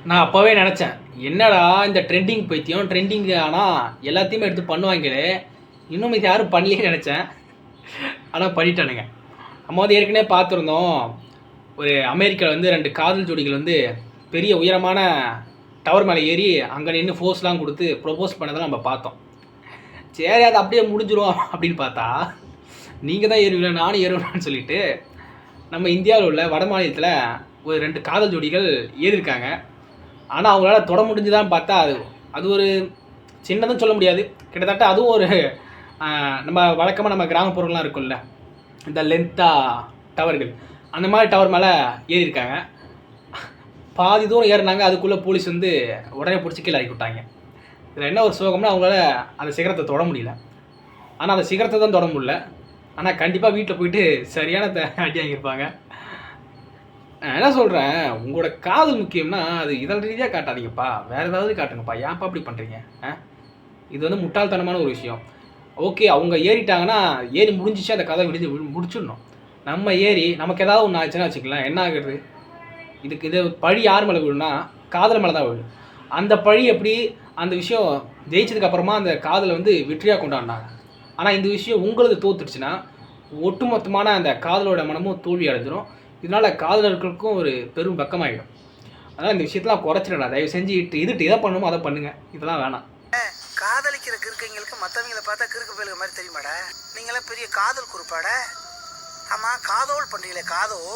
நான் அப்போவே நினச்சேன், என்னடா இந்த ட்ரெண்டிங் பைத்தியம் ட்ரெண்டிங் ஆனால் எல்லாத்தையுமே எடுத்து பண்ணுவாங்களே, இன்னும் இது யாரும் பண்ணலையே நினச்சேன். ஆனால் பண்ணிட்டானுங்க. நம்ம வந்து ஏற்கனவே பார்த்துருந்தோம், ஒரு அமெரிக்காவில் வந்து 2 காதல் ஜோடிகள் வந்து பெரிய உயரமான டவர் மேலே ஏறி அங்கே நின்று ஃபோர்ஸ்லாம் கொடுத்து ப்ரொப்போஸ் பண்ணதெல்லாம் நம்ம பார்த்தோம். சரி அது அப்படியே முடிஞ்சிரும் அப்படின்னு பார்த்தா, நீங்கள் தான் ஏறுவீங்களா நானும் ஏறுவேன்னு சொல்லிட்டு நம்ம இந்தியாவில் உள்ள வட மாநிலத்தில் ஒரு 2 காதல் ஜோடிகள் ஏறியிருக்காங்க. ஆனால் அவங்களால தொட முடிஞ்சுதான்னு பார்த்தா அது ஒரு சின்னதுன்னு சொல்ல முடியாது. கிட்டத்தட்ட அதுவும் ஒரு நம்ம வழக்கமாக நம்ம கிராமப்புறங்கள்லாம் இருக்கும்ல, இந்த லென்த்தா டவர்கள், அந்த மாதிரி டவர் மேலே ஏறியிருக்காங்க. பாதி தூரம் ஏறினாங்க, அதுக்குள்ளே போலீஸ் வந்து உடனே பிடிச்சி கீழே இறக்கி விட்டாங்க. இதில் என்ன ஒரு சோகம்னா, அவங்களால அந்த சிகரத்தை தொட முடியல. ஆனால் அந்த சிகரத்தை தான் தொட முடியல. ஆனால் கண்டிப்பாக வீட்டில் போயிட்டு சரியான அடி வாங்கியிருப்பாங்க. என்ன சொல்கிறேன், உங்களோட காதல் முக்கியம்னா அது இதழ் ரீதியாக காட்டாதீங்கப்பா, வேறு ஏதாவது காட்டுங்கப்பா. ஏன்ப்பா அப்படி பண்ணுறீங்க? இது வந்து முட்டாள்தனமான ஒரு விஷயம். ஓகே, அவங்க ஏறிட்டாங்கன்னா ஏறி முடிஞ்சிச்சு, அந்த கதை முடிச்சிடணும். நம்ம ஏறி நமக்கு ஏதாவது ஒன்று ஆச்சுன்னா வச்சுக்கலாம், என்ன ஆகுது? இது பழி யார் மேலே விழுன்னா காதல் மேலே தான் விழும். அந்த பழி எப்படி அந்த விஷயம் ஜெயிச்சதுக்கப்புறமா அந்த காதலை வந்து வெற்றியாக கொண்டாடினாங்க. ஆனால் இந்த விஷயம் உங்களுக்கு தோத்துடுச்சுன்னா ஒட்டுமொத்தமான அந்த காதலோட மனமும் தோல்வி அடைஞ்சிடும். இதனால் காதலர்களுக்கும் ஒரு பெரும் பக்கமாகிடும். அதனால் இந்த விஷயத்தெலாம் குறைச்சிடா, தயவு செஞ்சு இதை பண்ணணுமோ அதை பண்ணுங்கள், இதெல்லாம் வேணாம். காதலிக்கிற கிறுக்கைங்களுக்கு மற்றவங்களை பார்த்தா கிறுக்கு போயில மாதிரி தெரியுமாடா? நீங்களாம் பெரிய காதல் குறிப்பாடா? ஆமாம், காதோல் பண்ணுறீங்களே காதோ